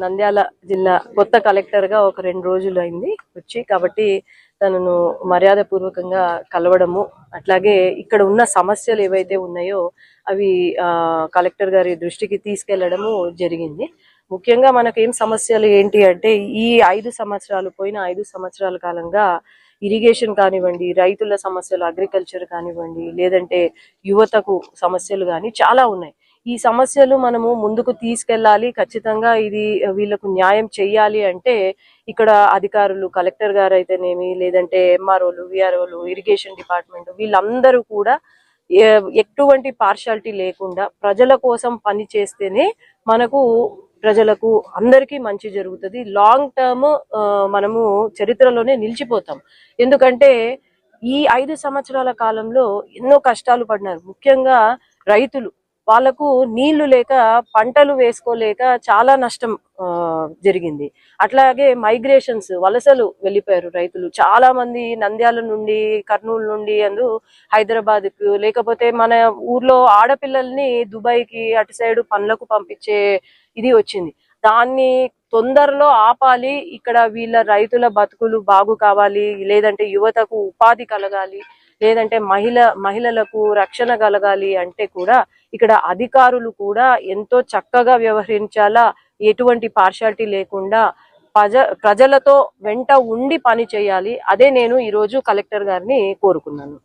నంద్యాల జిల్లా కొత్త కలెక్టర్ గా ఒక 2 రోజులు అయింది వచ్చి, కాబట్టి తనను మర్యాద పూర్వకంగా కలవడము, అట్లాగే ఇక్కడ ఉన్న సమస్యలు ఏవైతే ఉన్నాయో అవి కలెక్టర్ గారి దృష్టికి తీసుకెళ్లడము జరిగింది. ముఖ్యంగా మనకేం సమస్యలు ఏంటి అంటే, ఈ 5 సంవత్సరాలు పోయిన 5 సంవత్సరాల కాలంగా ఇరిగేషన్ కానివ్వండి, రైతుల సమస్యలు, అగ్రికల్చర్ కానివ్వండి, లేదంటే యువతకు సమస్యలు కానీ చాలా ఉన్నాయి. ఈ సమస్యలు మనము ముందుకు తీసుకెళ్లాలి, ఖచ్చితంగా ఇది వీళ్ళకు న్యాయం చెయ్యాలి అంటే ఇక్కడ అధికారులు, కలెక్టర్ గారు అయితేనేమి, లేదంటే ఎంఆర్ఓలు, విఆర్ఓలు, ఇరిగేషన్ డిపార్ట్మెంట్, వీళ్ళందరూ కూడా ఎటువంటి పార్షాలిటీ లేకుండా ప్రజల కోసం పని చేస్తేనే మనకు ప్రజలకు అందరికీ మంచి జరుగుతుంది. లాంగ్ టర్మ్ మనము చరిత్రలోనే నిలిచిపోతాం. ఎందుకంటే ఈ 5 సంవత్సరాల కాలంలో ఎన్నో కష్టాలు పడినారు. ముఖ్యంగా రైతులు, వాళ్ళకు నీళ్లు లేక పంటలు వేసుకోలేక చాలా నష్టం జరిగింది. అట్లాగే మైగ్రేషన్స్, వలసలు వెళ్ళిపోయారు రైతులు. చాలా మంది నంద్యాల నుండి, కర్నూలు నుండి హైదరాబాద్ కు, లేకపోతే మన ఊర్లో ఆడపిల్లల్ని దుబాయ్కి అటు సైడ్ పనులకు పంపించే ఇది వచ్చింది. దాన్ని తొందరలో ఆపాలి. ఇక్కడ వీళ్ళ రైతుల బతుకులు బాగు కావాలి, లేదంటే యువతకు ఉపాధి కలగాలి, లేదంటే మహిళలకు రక్షణ కలగాలి అంటే కూడా ఇక్కడ అధికారులు కూడా ఎంతో చక్కగా వ్యవహరించాలా, ఎటువంటి పార్షాలిటీ లేకుండా ప్రజలతో వెంట ఉండి పని చేయాలి. అదే నేను ఈరోజు కలెక్టర్ గారిని కోరుకున్నాను.